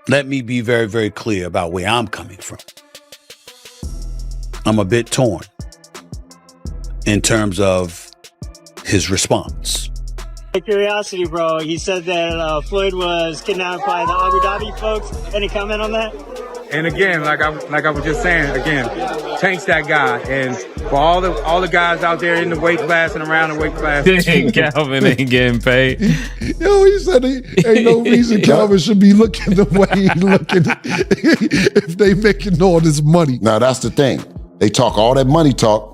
let me be very, very clear about where I'm coming from. I'm a bit torn in terms of his response. Curiosity, bro. He said that Floyd was kidnapped by the Abu Dhabi folks. Any comment on that? And again, like I was just saying, again, Tank's that guy. And for all the guys out there in the weight class and around the weight class, Calvin ain't getting paid. Yo, he said ain't no reason Calvin should be looking the way he looking if they making all this money. Now that's the thing. They talk all that money talk.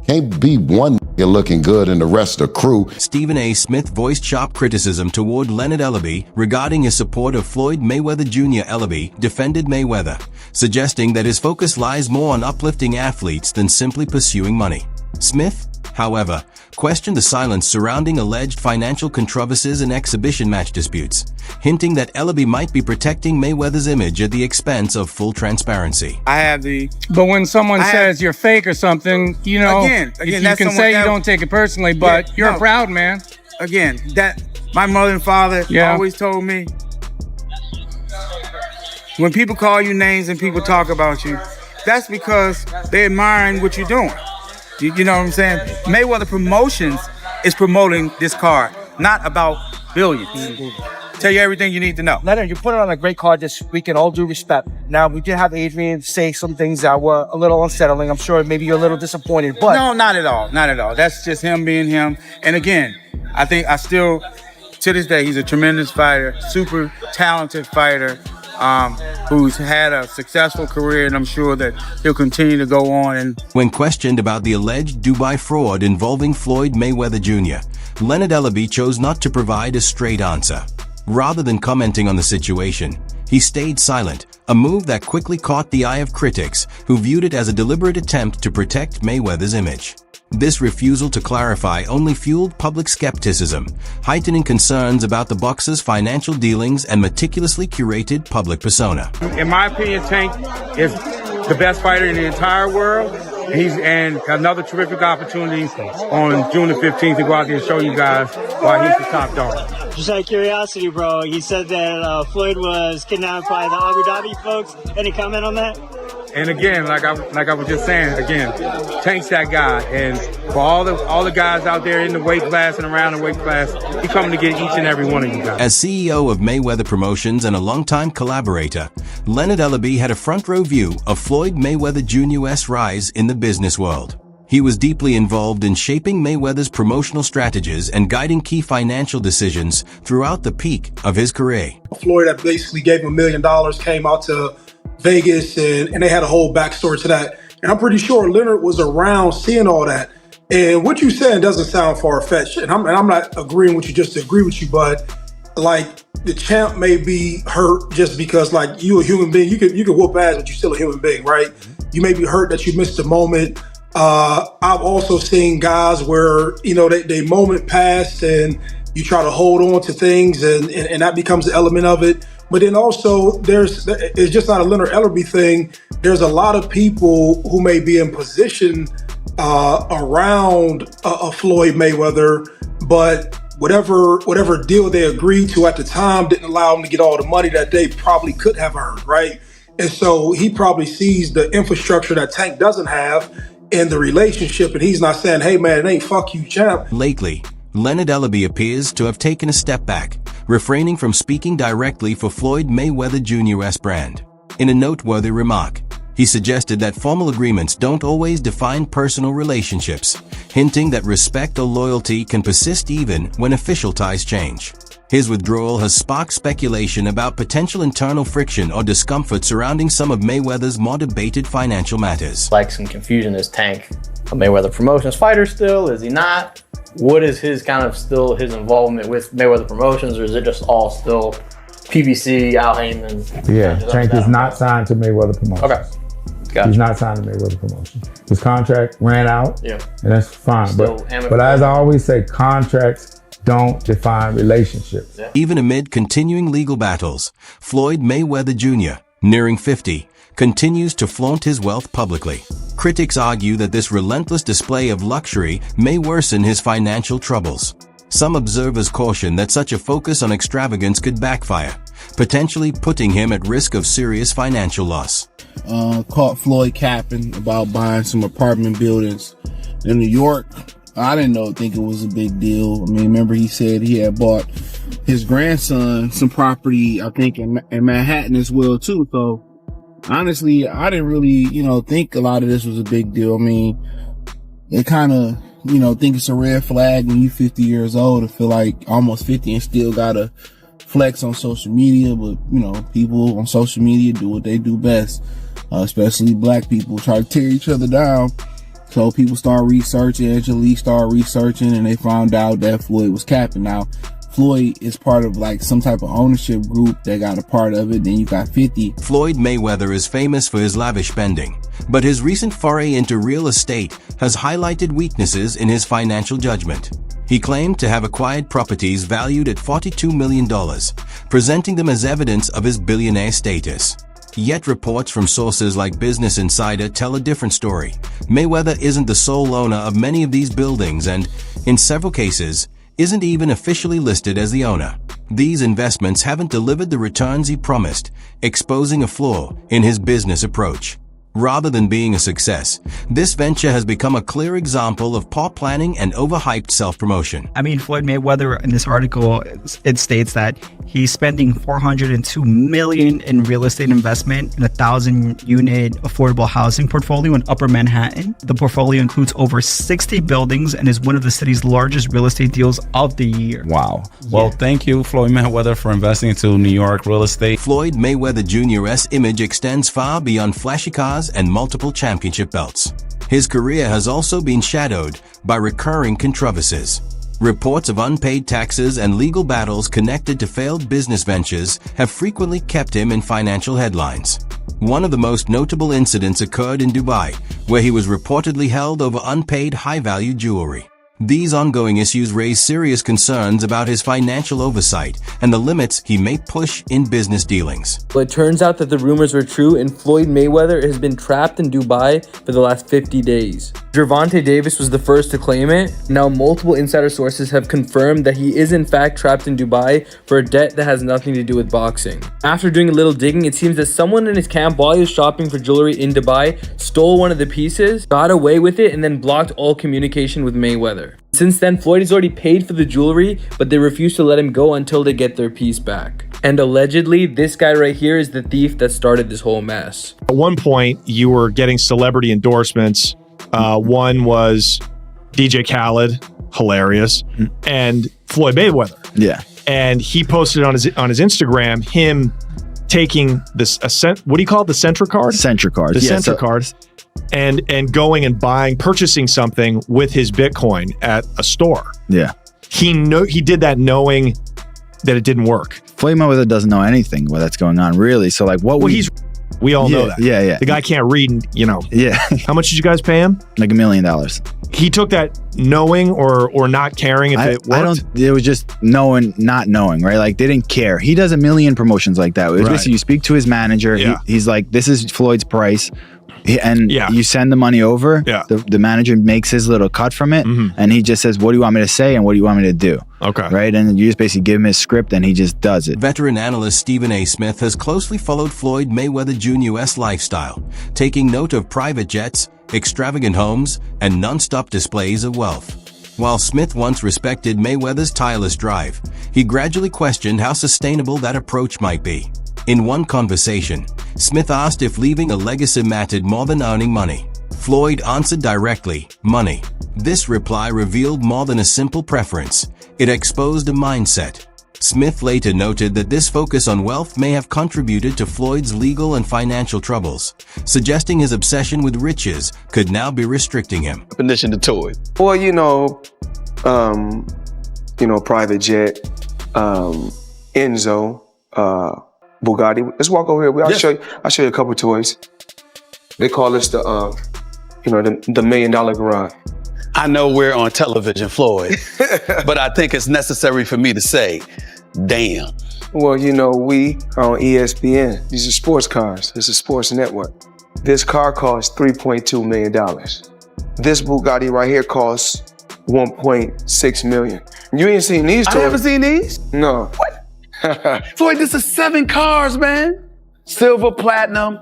Can't be one nigga looking good and the rest of the crew. Stephen A. Smith voiced sharp criticism toward Leonard Ellerbe regarding his support of Floyd Mayweather Jr. Ellerbe defended Mayweather, suggesting that his focus lies more on uplifting athletes than simply pursuing money. Smith, however, questioned the silence surrounding alleged financial controversies and exhibition match disputes, hinting that Ellerbe might be protecting Mayweather's image at the expense of full transparency. But when someone says you're fake or something, you know, again you can say you don't take it personally, but you're a proud man. Again, that my mother and father always told me, when people call you names and people talk about you, that's because they're admiring what you're doing. You know what I'm saying? Mayweather Promotions is promoting this card, not about billions. Tell you everything you need to know. Leonard, you put it on a great card this week, in all due respect. Now, we did have Adrian say some things that were a little unsettling. I'm sure maybe you're a little disappointed, but... No, not at all. Not at all. That's just him being him. And again, I think to this day, he's a tremendous fighter, super talented fighter, who's had a successful career, and I'm sure that he'll continue to go on. And when questioned about the alleged Dubai fraud involving Floyd Mayweather Jr., Leonard Ellerbe chose not to provide a straight answer. Rather than commenting on the situation, he stayed silent, a move that quickly caught the eye of critics who viewed it as a deliberate attempt to protect Mayweather's image. This refusal to clarify only fueled public skepticism, heightening concerns about the boxer's financial dealings and meticulously curated public persona. In my opinion, Tank is the best fighter in the entire world. And another terrific opportunity on June the 15th to go out there and show you guys why he's the top dog. Just out of curiosity, bro. He said that Floyd was kidnapped by the Abu Dhabi folks. Any comment on that? And again, like I was just saying, again, Tank's that guy. And for all the guys out there in the weight class and around the weight class, he's coming to get each and every one of you guys. As CEO of Mayweather Promotions and a longtime collaborator, Leonard Ellerbe had a front row view of Floyd Mayweather Jr.'s rise in the business world. He was deeply involved in shaping Mayweather's promotional strategies and guiding key financial decisions throughout the peak of his career. Floyd that basically gave him $1 million came out to Vegas, and they had a whole backstory to that. And I'm pretty sure Leonard was around seeing all that. And what you're saying doesn't sound far-fetched. And I'm not agreeing with you just to agree with you, but like the champ may be hurt just because like you a human being, you could whoop ass, but you're still a human being, right? You may be hurt that you missed a moment. I've also seen guys where, you know, they moment passed and you try to hold on to things and that becomes an element of it. But then also it's just not a Leonard Ellerbe thing. There's a lot of people who may be in position around Floyd Mayweather, but whatever deal they agreed to at the time didn't allow them to get all the money that they probably could have earned, right? And so he probably sees the infrastructure that Tank doesn't have in the relationship, and he's not saying, hey man, it ain't fuck you, champ. Lately, Leonard Ellerbe appears to have taken a step back, refraining from speaking directly for Floyd Mayweather Jr.'s brand. In a noteworthy remark, he suggested that formal agreements don't always define personal relationships, hinting that respect or loyalty can persist even when official ties change. His withdrawal has sparked speculation about potential internal friction or discomfort surrounding some of Mayweather's more debated financial matters. Like some confusion, is Tank a Mayweather Promotions fighter still? Is he not? What is his his involvement with Mayweather Promotions, or is it just all still PBC, Al Heyman? Yeah, Tank is not signed to Mayweather Promotions. Okay. Gotcha. He's not signed to Mayweather Promotions. His contract ran out, and that's fine. But as I always say, contracts don't define relationships. Yeah. Even amid continuing legal battles, Floyd Mayweather Jr., nearing 50, continues to flaunt his wealth publicly. Critics argue that this relentless display of luxury may worsen his financial troubles. Some observers caution that such a focus on extravagance could backfire, potentially putting him at risk of serious financial loss. Caught Floyd capping about buying some apartment buildings in New York. I didn't think it was a big deal. I mean, remember he said he had bought his grandson some property, I think in Manhattan as well too. So honestly, I didn't really, think a lot of this was a big deal. I mean, it kind of, think it's a red flag when you 50 years old to feel like almost 50 and still gotta flex on social media. But, people on social media do what they do best, especially black people try to tear each other down. So people start researching, Angelique started researching, and they found out that Floyd was capping. Now, Floyd is part of like some type of ownership group that got a part of it. Then you got 50. Floyd Mayweather is famous for his lavish spending, but his recent foray into real estate has highlighted weaknesses in his financial judgment. He claimed to have acquired properties valued at $42 million, presenting them as evidence of his billionaire status. Yet reports from sources like Business Insider tell a different story. Mayweather isn't the sole owner of many of these buildings and, in several cases, isn't even officially listed as the owner. These investments haven't delivered the returns he promised, exposing a flaw in his business approach. Rather than being a success, this venture has become a clear example of poor planning and overhyped self-promotion. I mean, Floyd Mayweather, in this article, it states that he's spending $402 million in real estate investment in a 1,000-unit affordable housing portfolio in Upper Manhattan. The portfolio includes over 60 buildings and is one of the city's largest real estate deals of the year. Wow. Well, thank you, Floyd Mayweather, for investing into New York real estate. Floyd Mayweather Jr.'s image extends far beyond flashy cars and multiple championship belts. His career has also been shadowed by recurring controversies. Reports of unpaid taxes and legal battles connected to failed business ventures have frequently kept him in financial headlines. One of the most notable incidents occurred in Dubai, where he was reportedly held over unpaid high-value jewelry. These ongoing issues raise serious concerns about his financial oversight and the limits he may push in business dealings. Well, it turns out that the rumors were true and Floyd Mayweather has been trapped in Dubai for the last 50 days. Gervonta Davis was the first to claim it. Now multiple insider sources have confirmed that he is in fact trapped in Dubai for a debt that has nothing to do with boxing. After doing a little digging, it seems that someone in his camp while he was shopping for jewelry in Dubai stole one of the pieces, got away with it, and then blocked all communication with Mayweather. Since then, Floyd has already paid for the jewelry, but they refuse to let him go until they get their piece back. And allegedly, this guy right here is the thief that started this whole mess. At one point, you were getting celebrity endorsements. One was DJ Khaled, hilarious, and Floyd Mayweather. Yeah. And he posted on his Instagram him taking this what do you call it? The Centra card? Centra card. The Centra card. And going and purchasing something with his Bitcoin at a store. Yeah. He did that knowing that it didn't work. Floyd Mayweather doesn't know anything what that's going on, really. So like we all know that. Yeah. The guy can't read, Yeah. How much did you guys pay him? Like $1 million. He took that knowing or not caring if it worked? It was just knowing, not knowing, right? Like they didn't care. He does a million promotions like that. It was basically you speak to his manager. Yeah. He's like, this is Floyd's price. And you send the money over. Yeah. The manager makes his little cut from it. And he just says, what do you want me to say? And what do you want me to do? Okay. Right. And you just basically give him his script and he just does it. Veteran analyst Stephen A. Smith has closely followed Floyd Mayweather Jr.'s lifestyle, taking note of private jets, extravagant homes, and non-stop displays of wealth. While Smith once respected Mayweather's tireless drive, he gradually questioned how sustainable that approach might be. In one conversation, Smith asked if leaving a legacy mattered more than earning money. Floyd answered directly, money. This reply revealed more than a simple preference. It exposed a mindset. Smith later noted that this focus on wealth may have contributed to Floyd's legal and financial troubles, suggesting his obsession with riches could now be restricting him. Definition to toys. Well, private jet, Enzo, Bugatti. Let's walk over here. I'll show you a couple toys. They call this the $1 million garage. I know we're on television, Floyd, but I think it's necessary for me to say, damn. Well, we are on ESPN. These are sports cars. It's a sports network. This car costs $3.2 million. This Bugatti right here costs $1.6 million. You ain't seen these toys. I haven't seen these? No. What? Floyd, this is 7 cars, man. Silver, platinum,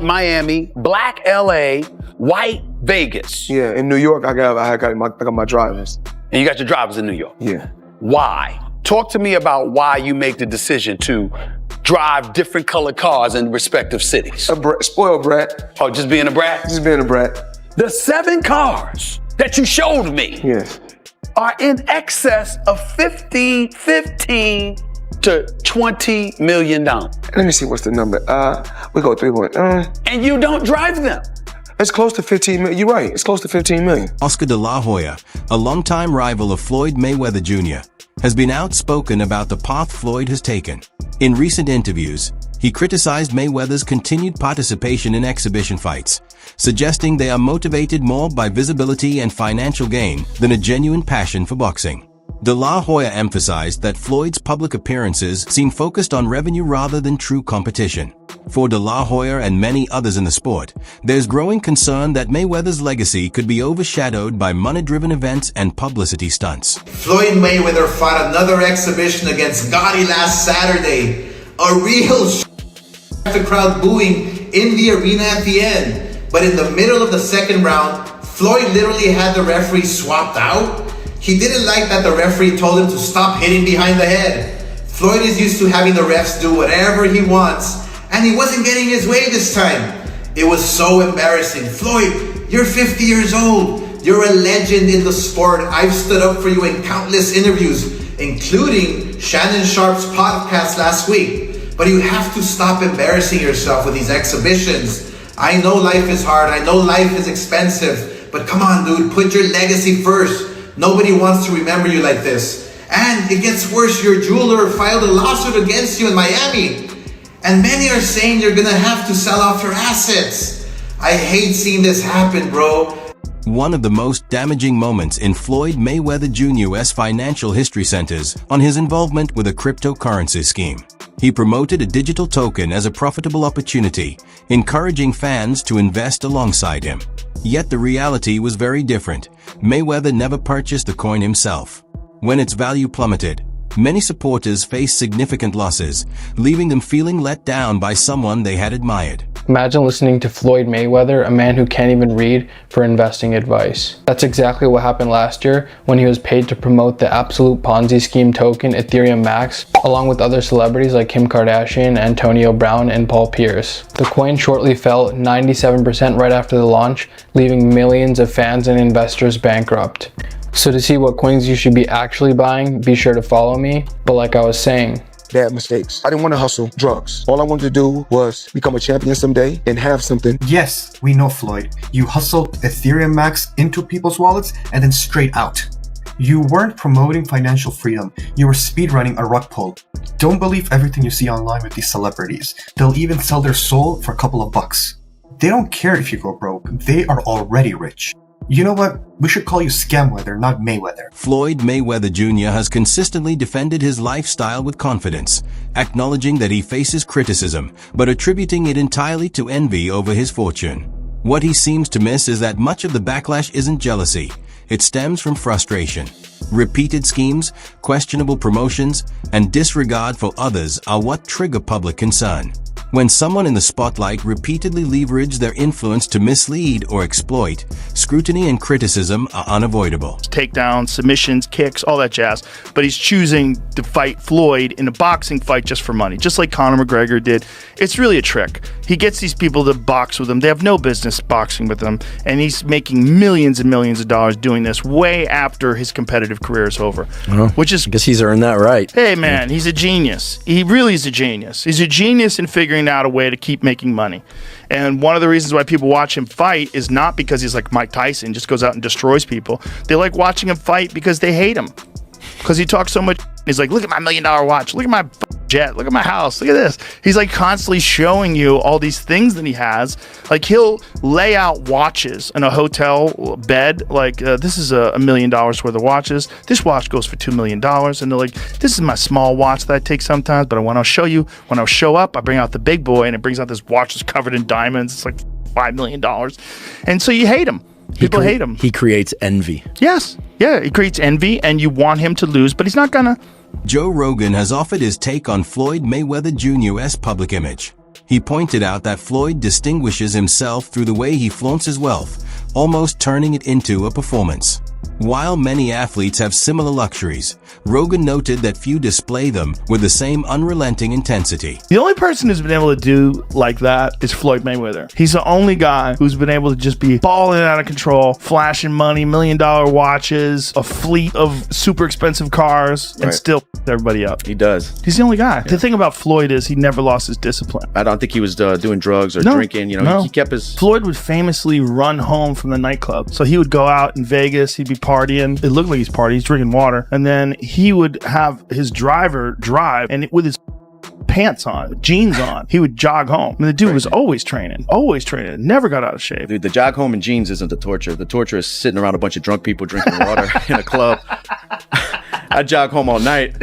Miami, black LA, white Vegas. Yeah, in New York, I got my drivers. And you got your drivers in New York? Yeah. Why? Talk to me about why you make the decision to drive different colored cars in respective cities. Spoiled brat. Oh, just being a brat? Just being a brat. The 7 cars that you showed me are in excess of $15 to $20 million. Let me see what's the number. We go 3.1. And you don't drive them. It's close to 15 million. You're right. It's close to 15 million. Oscar de la Hoya, a longtime rival of Floyd Mayweather Jr., has been outspoken about the path Floyd has taken. In recent interviews, he criticized Mayweather's continued participation in exhibition fights, suggesting they are motivated more by visibility and financial gain than a genuine passion for boxing. De La Hoya emphasized that Floyd's public appearances seem focused on revenue rather than true competition. For De La Hoya and many others in the sport, there's growing concern that Mayweather's legacy could be overshadowed by money-driven events and publicity stunts. Floyd Mayweather fought another exhibition against Gotti last Saturday. A real the crowd booing in the arena at the end. But in the middle of the second round, Floyd literally had the referee swapped out. He didn't like that the referee told him to stop hitting behind the head. Floyd is used to having the refs do whatever he wants, and he wasn't getting his way this time. It was so embarrassing. Floyd, you're 50 years old. You're a legend in the sport. I've stood up for you in countless interviews, including Shannon Sharp's podcast last week. But you have to stop embarrassing yourself with these exhibitions. I know life is hard. I know life is expensive. But come on, dude, put your legacy first. Nobody wants to remember you like this. And it gets worse. Your jeweler filed a lawsuit against you in Miami. And many are saying you're gonna have to sell off your assets. I hate seeing this happen, bro. One of the most damaging moments in Floyd Mayweather Jr.'s financial history centers on his involvement with a cryptocurrency scheme. He promoted a digital token as a profitable opportunity, encouraging fans to invest alongside him. Yet the reality was very different. Mayweather never purchased the coin himself. When its value plummeted, many supporters faced significant losses, leaving them feeling let down by someone they had admired. Imagine listening to Floyd Mayweather, a man who can't even read, for investing advice. That's exactly what happened last year when he was paid to promote the absolute Ponzi scheme token Ethereum Max, along with other celebrities like Kim Kardashian, Antonio Brown, and Paul Pierce. The coin shortly fell 97% right after the launch, leaving millions of fans and investors bankrupt. So to see what coins you should be actually buying, be sure to follow me. But like I was saying, bad mistakes. I didn't want to hustle drugs. All I wanted to do was become a champion someday and have something. Yes, we know, Floyd. You hustled Ethereum Max into people's wallets and then straight out. You weren't promoting financial freedom. You were speedrunning a rug pull. Don't believe everything you see online with these celebrities. They'll even sell their soul for a couple of bucks. They don't care if you go broke. They are already rich. You know what? We should call you Scamweather, not Mayweather. Floyd Mayweather Jr. has consistently defended his lifestyle with confidence, acknowledging that he faces criticism, but attributing it entirely to envy over his fortune. What he seems to miss is that much of the backlash isn't jealousy. It stems from frustration. Repeated schemes, questionable promotions, and disregard for others are what trigger public concern. When someone in the spotlight repeatedly leverage their influence to mislead or exploit, scrutiny and criticism are unavoidable. Takedowns, submissions, kicks, all that jazz. But he's choosing to fight Floyd in a boxing fight just for money, just like Conor McGregor did. It's really a trick. He gets these people to box with him. They have no business boxing with him. And he's making millions and millions of dollars doing this way after his competitive career is over. Which is, I guess he's earned that right. Hey, man, he's a genius. He really is a genius. He's a genius in figuring out a way to keep making money. And one of the reasons why people watch him fight is not because he's like Mike Tyson, just goes out and destroys people. They like watching him fight because they hate him. Because he talks so much. He's like, look at my $1 million watch. Look at my jet. Look at my house. Look at this. He's like constantly showing you all these things that he has. Like he'll lay out watches in a hotel bed. Like this is $1 million worth of watches. This watch goes for $2 million. And they're like, this is my small watch that I take sometimes. But when I'll show you, when I'll show up, I bring out the big boy and it brings out this watch that's covered in diamonds. It's like $5 million. And so you hate him. People hate him. He creates envy. Yes. Yeah, he creates envy, and you want him to lose, but he's not gonna. Joe Rogan has offered his take on Floyd Mayweather Jr.'s public image. He pointed out that Floyd distinguishes himself through the way he flaunts his wealth, almost turning it into a performance. While many athletes have similar luxuries, Rogan noted that few display them with the same unrelenting intensity. The only person who's been able to do like that is Floyd Mayweather. He's the only guy who's been able to just be balling out of control, flashing money, $1 million watches, a fleet of super expensive cars, and still everybody up. He does. He's the only guy. The thing about Floyd is he never lost his discipline. I don't think he was doing drugs or drinking. You know, he kept his. Floyd would famously run home from the nightclub. So he would go out in Vegas. He'd be partying. It looked like he's partying. He's drinking water. And then he would have his driver drive, and with his pants on, jeans on, he would jog home. I mean, the dude was always training, never got out of shape. Dude, the jog home in jeans isn't the torture. The torture is sitting around a bunch of drunk people drinking water in a club. I jog home all night.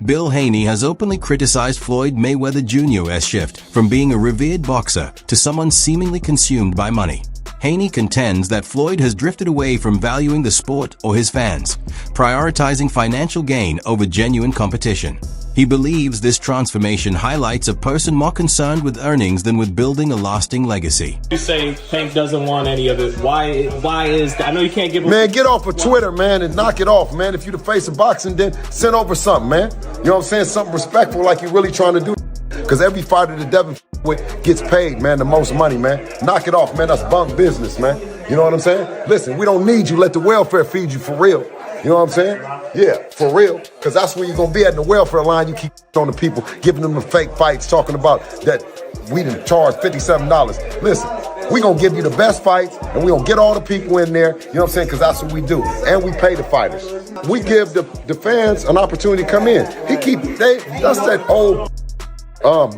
Bill Haney has openly criticized Floyd Mayweather Jr.'s shift from being a revered boxer to someone seemingly consumed by money. Haney contends that Floyd has drifted away from valuing the sport or his fans, prioritizing financial gain over genuine competition. He believes this transformation highlights a person more concerned with earnings than with building a lasting legacy. You say Tank doesn't want any of it. Why is that? I know you can't give him... Man, get off of Twitter, man, and knock it off, man. If you the face of boxing, then send over something, man. You know what I'm saying? Something respectful like you're really trying to do. Because every fighter that Devin with gets paid, man, the most money, man. Knock it off, man. That's bunk business, man. You know what I'm saying? Listen, we don't need you. Let the welfare feed you for real. You know what I'm saying? Yeah, for real. Because that's where you're going to be at in the welfare line. You keep on the people, giving them the fake fights, talking about that we didn't charge $57. Listen, we're going to give you the best fights, and we're going to get all the people in there, you know what I'm saying? Because that's what we do. And we pay the fighters. We give the fans an opportunity to come in. That's that old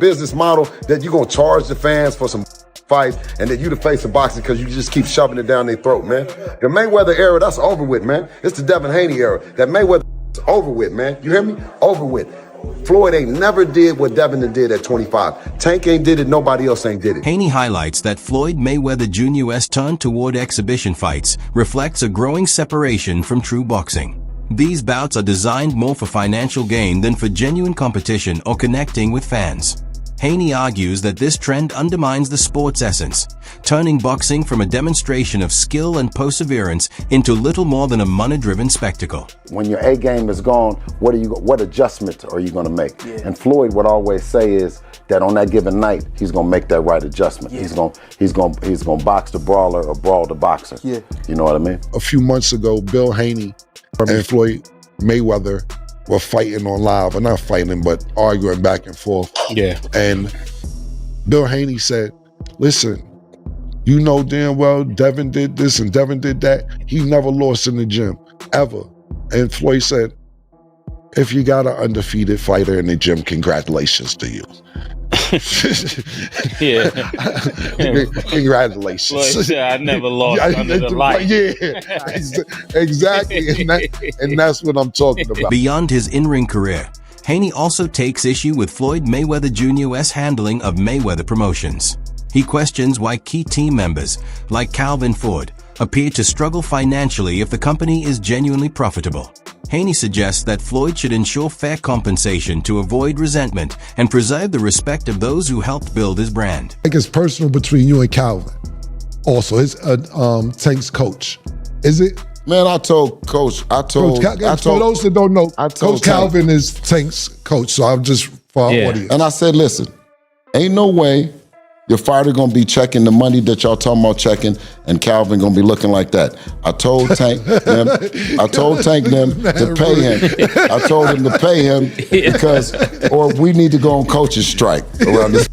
business model that you're going to charge the fans for some fights and that you the face of boxing because you just keep shoving it down their throat, man. The Mayweather era, that's over with, man. It's the Devin Haney era. That Mayweather is over with, man. You hear me? Over with. Floyd ain't never did what Devin did at 25. Tank ain't did it, nobody else ain't did it. Haney highlights that Floyd Mayweather Jr.'s turn toward exhibition fights reflects a growing separation from true boxing. These bouts are designed more for financial gain than for genuine competition or connecting with fans. Haney argues that this trend undermines the sport's essence, turning boxing from a demonstration of skill and perseverance into little more than a money-driven spectacle. When your A game is gone, what adjustments are you going to make? Yeah. And Floyd would always say is that on that given night, he's going to make that right adjustment. Yeah. He's going to box the brawler or brawl the boxer. Yeah. You know what I mean? A few months ago, Bill Haney and Floyd Mayweather were fighting on live, or not fighting, but arguing back and forth. Yeah. And Bill Haney said, listen, you know damn well Devin did this and Devin did that. He never lost in the gym, ever. And Floyd said, if you got an undefeated fighter in the gym, congratulations to you. Yeah. Congratulations. Floyd said, I never lost under the light. Yeah, exactly. And that's what I'm talking about. Beyond his in-ring career, Haney also takes issue with Floyd Mayweather Jr.'s handling of Mayweather Promotions. He questions why key team members, like Calvin Ford, appear to struggle financially if the company is genuinely profitable. Haney suggests that Floyd should ensure fair compensation to avoid resentment and preserve the respect of those who helped build his brand. I think it's personal between you and Calvin. Also, it's Tank's coach. Is it? Man, I told Coach. For those that don't know, Coach Calvin is Tank's coach. So I'm just for our audience. And I said, listen, ain't no way your fighter gonna be checking the money that y'all talking about checking, and Calvin gonna be looking like that. I told Tank them to pay him. I told him to pay him because, or we need to go on coach's strike around this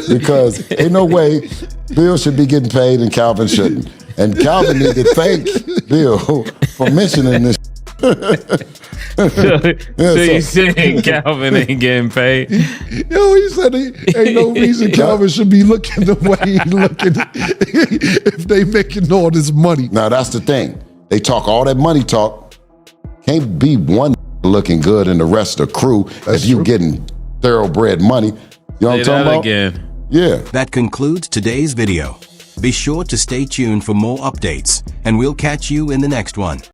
because ain't no way Bill should be getting paid and Calvin shouldn't. And Calvin need to thank Bill for mentioning this. So you saying Calvin ain't getting paid? Yo, he said ain't no reason Calvin should be looking the way he looking if they making all this money. Now that's the thing. They talk all that money talk. Can't be one looking good and the rest of the crew if you getting thoroughbred money. You know what I'm talking about? Again. Yeah. That concludes today's video. Be sure to stay tuned for more updates, and we'll catch you in the next one.